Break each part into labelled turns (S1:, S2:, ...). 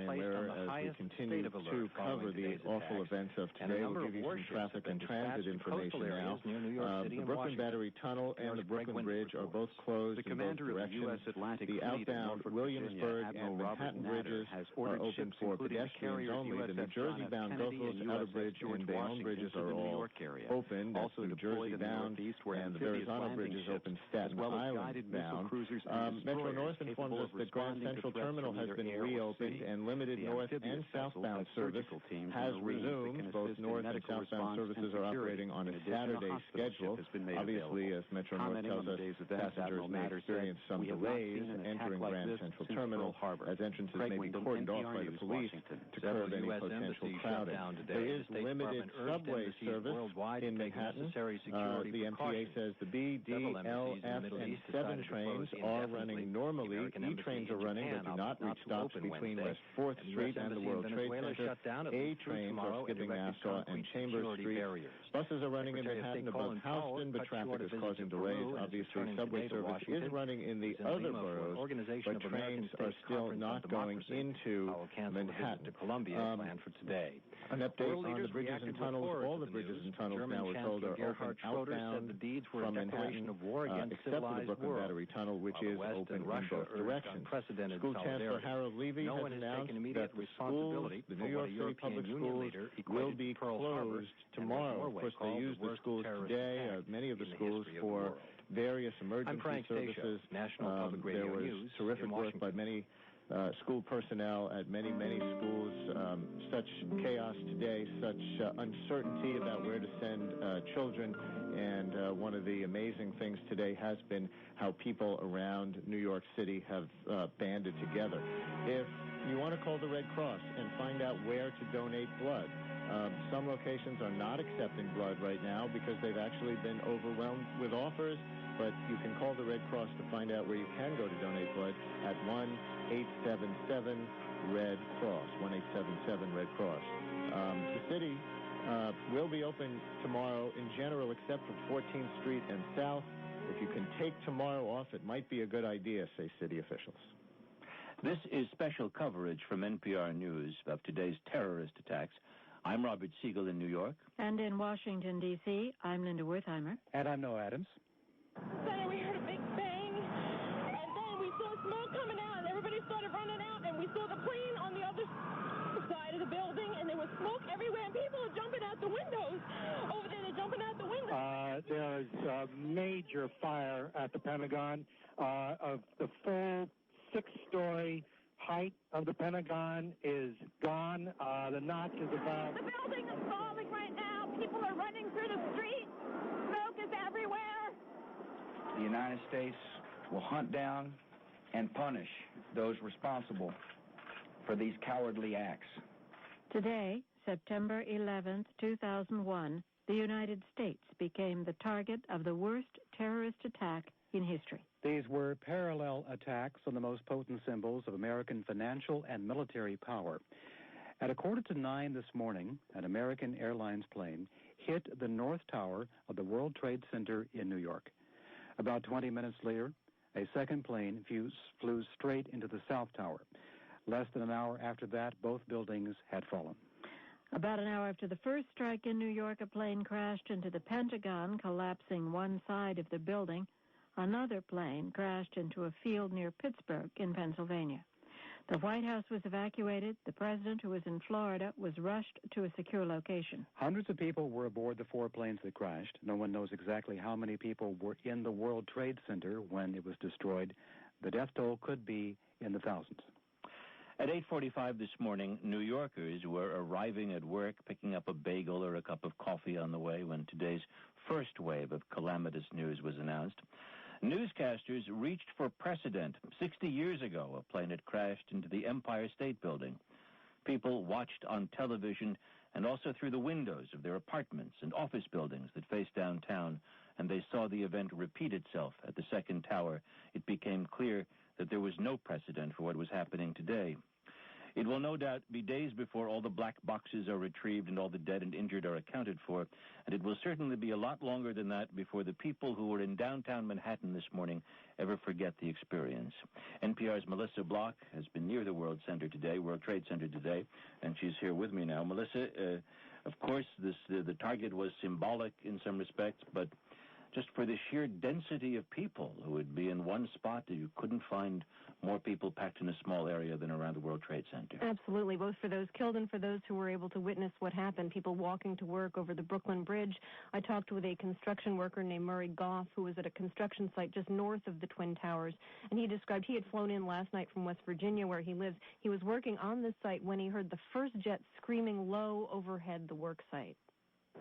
S1: Brian Lehrer as we continue to cover the awful events of today. We'll give you some traffic and transit information now. The Brooklyn Battery Tunnel and the Brooklyn Bridge are both closed in both directions. The outbound Williamsburg and Manhattan bridges are open for pedestrians only. The New Jersey-bound Goethals Outer Bridge and Bayonne bridges are all open. That's the New Jersey-bound, and the Verrazano Bridge is open Staten Island-bound. Metro North informs us that Grand Central Terminal has been reopened, and limited north and southbound service has resumed. Both north and southbound services are operating on a Saturday schedule. Obviously, as Metro North tells us, passengers may experience some delays entering Grand Central Terminal, as entrances may be cordoned off by the police to curb any potential crowding. There is limited subway service in Manhattan. The MTA says the B, D, L, F, and 7 trains are running normally. E trains are running but do not reach stops between West 4th Street and the World Trade Center. A trains are skipping Nassau and Chambers Street. Buses are running in Manhattan above Houston, but traffic is causing delays. Obviously, subway service is running in the other boroughs, but trains are still not going into Manhattan. An update on the bridges and tunnels. All the bridges and tunnels now, we're told, are open outbound from Manhattan, except for the Brooklyn Battery Tunnel, which is open in both directions. School Chancellor Harold Levy has announced that the schools, the New York City Public Schools, will be closed tomorrow. Of course, they use the schools today, many of the schools, for various emergency services. There was terrific work by many school personnel at many schools. Such chaos today, such uncertainty about where to send children, and one of the amazing things today has been how people around New York City have banded together. If you want to call the Red Cross and find out where to donate blood, some locations are not accepting blood right now because they've actually been overwhelmed with offers, but you can call the Red Cross to find out where you can go to donate blood at 1-877-RED-CROSS, 1-877-RED-CROSS. The city will be open tomorrow in general, except for 14th Street and South. If you can take tomorrow off, it might be a good idea, say city officials.
S2: This is special coverage from NPR News of today's terrorist attacks. I'm Robert Siegel in New York.
S3: And in Washington, D.C., I'm Linda Wertheimer.
S4: And I'm Noah Adams.
S5: Then we heard a big bang, and then we saw smoke coming out, and everybody started running out, and we saw the plane on the other side of the building, and there was smoke everywhere, and people are jumping out the windows. Over there, they're jumping out the windows.
S4: There's a major fire at the Pentagon. Of the full 6-story height of the Pentagon is gone. The notch is about...
S5: The building is falling right now. People are running through the street. Smoke is everywhere.
S6: The United States will hunt down and punish those responsible for these cowardly acts.
S3: Today, September 11th, 2001, the United States became the target of the worst terrorist attack in history.
S4: These were parallel attacks on the most potent symbols of American financial and military power. At 9:15 this morning, an American Airlines plane hit the North Tower of the World Trade Center in New York. About 20 minutes later, a second plane flew straight into the South Tower. Less than an hour after that, both buildings had fallen.
S3: About an hour after the first strike in New York, a plane crashed into the Pentagon, collapsing one side of the building. Another plane crashed into a field near Pittsburgh in Pennsylvania. The White House was evacuated. The president, who was in Florida, was rushed to a secure location.
S4: Hundreds of people were aboard the 4 planes that crashed. No one knows exactly how many people were in the World Trade Center when it was destroyed. The death toll could be in the thousands.
S2: At 8:45 this morning, New Yorkers were arriving at work, picking up a bagel or a cup of coffee on the way when today's first wave of calamitous news was announced. Newscasters reached for precedent. 60 years ago, a plane had crashed into the Empire State Building. People watched on television and also through the windows of their apartments and office buildings that face downtown, and they saw the event repeat itself at the second tower. It became clear that there was no precedent for what was happening today. It will no doubt be days before all the black boxes are retrieved and all the dead and injured are accounted for, and it will certainly be a lot longer than that before the people who were in downtown Manhattan this morning ever forget the experience. NPR's Melissa Block has been near the World Trade Center today, and she's here with me now. Melissa, of course, the target was symbolic in some respects, but just for the sheer density of people who would be in one spot, you couldn't find more people packed in a small area than around the World Trade Center.
S7: Absolutely, both for those killed and for those who were able to witness what happened, people walking to work over the Brooklyn Bridge. I talked with a construction worker named Murray Goff, who was at a construction site just north of the Twin Towers, and he described he had flown in last night from West Virginia, where he lives. He was working on this site when he heard the first jet screaming low overhead the work site.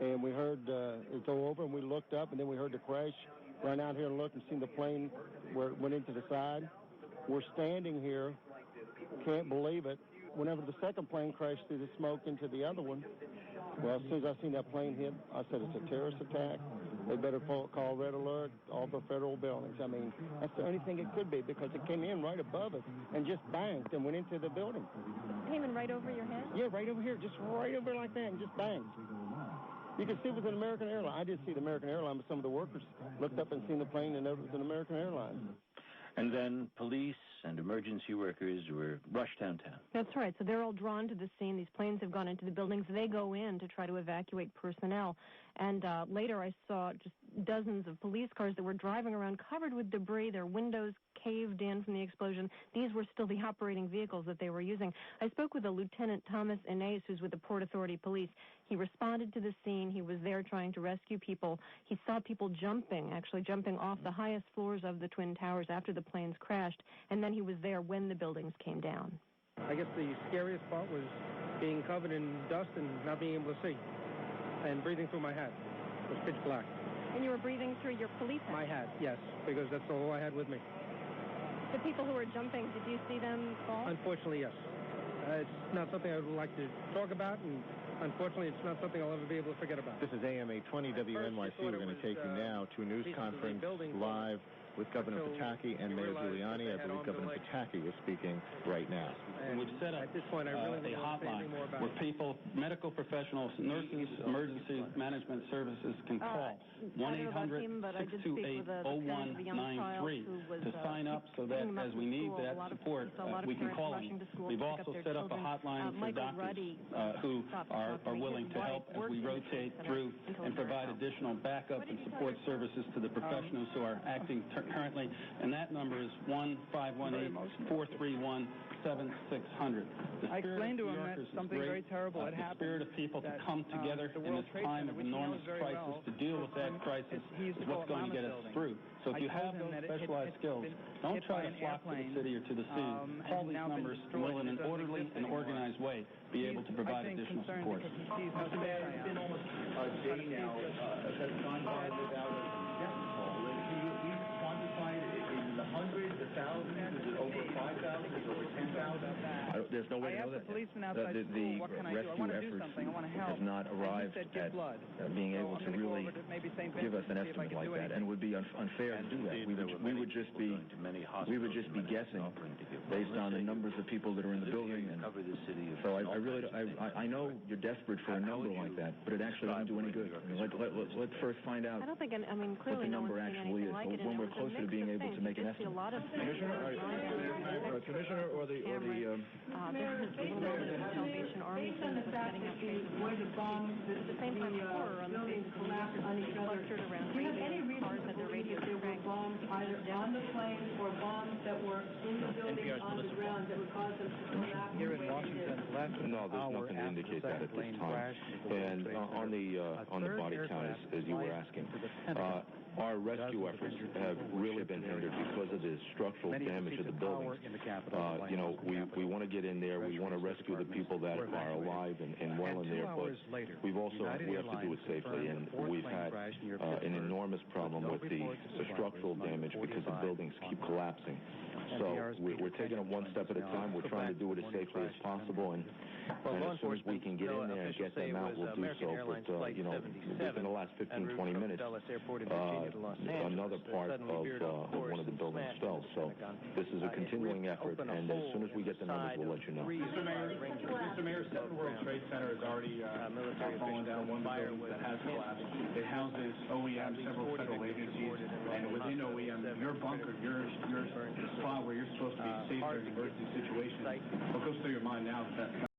S8: And we heard it go over, and we looked up, and then we heard the crash. Ran out here and looked and seen the plane where it went into the side. We're standing here, can't believe it. Whenever the second plane crashed through the smoke into the other one, well, as soon as I seen that plane hit, I said it's a terrorist attack. They better call Red Alert, all the federal buildings. I mean, that's the only thing it could be, because it came in right above us and just banged and went into the building.
S7: Came in right over your head?
S8: Yeah, right over here, just right over like that, and just banged. You can see it was an American airline. I didn't see the American airline, but some of the workers looked up and seen the plane and noticed it was an American airline.
S2: And then police and emergency workers were rushed downtown.
S7: That's right. So they're all drawn to the scene. These planes have gone into the buildings. They go in to try to evacuate personnel. And later I saw just dozens of police cars that were driving around covered with debris, their windows caved in from the explosion. These were still the operating vehicles that they were using. I spoke with a Lieutenant Thomas Inez, who's with the Port Authority Police. He responded to the scene. He was there trying to rescue people. He saw people jumping off the highest floors of the Twin Towers after the planes crashed, and then he was there when the buildings came down.
S9: I guess the scariest part was being covered in dust and not being able to see, and breathing through my hat. It was pitch black.
S7: And you were breathing through your police hat?
S9: My hat, yes, because that's all I had with me.
S7: The people who were jumping, did you see them fall?
S9: Unfortunately, yes. It's not something I would like to talk about, and unfortunately, it's not something I'll ever be able to forget about.
S1: This is AMA 20 WNYC. We're going to take you now to a news conference live with Governor Pataki and Mayor Giuliani. I believe Governor Pataki is speaking right now.
S10: And we've set up a hotline where people, medical professionals, nurses, emergency management services can call 1-800-628-0193 to sign up so that as we need that support, we can call them. We've also set up a hotline for doctors who are willing to help as we rotate through and provide additional backup and support services to the professionals who are acting currently, and that number is 1-518-431-7600.
S11: I explained to him that something very terrible had happened.
S10: The spirit of people to come together in this time of enormous crisis to deal with that crisis is what's going to get us through. So if you have those specialized skills, don't try to flock to the city or to the scene. Call these numbers and will in an orderly and organized way be able to provide additional support.
S11: It's been almost a day now that's gone by without a death toll. Can you at least quantify it? Is it the hundreds, the thousands? Is it over 5,000? Is it over 10,000?
S1: There's no way to know that.
S11: I asked the policeman outside school, what can I do? I want to do something. I want to help.
S1: Have not arrived at being able to really give us an estimate like that, and it would be unfair to do that. We would just be guessing based on the numbers of people that are in the building. And so I know you're desperate for a number like that, but it actually doesn't do any good. Let's first find out.
S7: I don't think, clearly
S1: what the number actually is.
S7: Like it,
S1: when we're closer to being able to make an estimate. Commissioner or the
S7: there was a little bit of the Salvation Army team that was setting up phases at the same time horror on the faces of the clustered around radios. Cars had their radios cranked.
S12: Either on the plane or bombs that were in the building on the ground that would cause them to collapse.
S4: Here in Washington,
S1: no, there's nothing to indicate that at this time. And on the body count, as you were asking, our rescue efforts have really been hindered because of the structural damage of the buildings. We want to get in there. We want to rescue the people that are alive and well in there, but we have to do it safely. And we've had an enormous problem with the structural damage because the buildings keep collapsing. So we're taking it one step at a time. We're trying to do it as safely as possible, and as soon as we can get in there and get them out, we'll do so. But within the last 15, 20 minutes,
S13: another part of one of the buildings fell. So this is a continuing effort, and as soon as we get the numbers, we'll let you know.
S14: Mr. Mayor, 7 World Trade Center has already fallen down. One of the buildings that has collapsed. It houses OEM, several federal agencies, and within OEM, your bunker, your spot where you're supposed to be safe during emergency situations. What goes through your mind now is that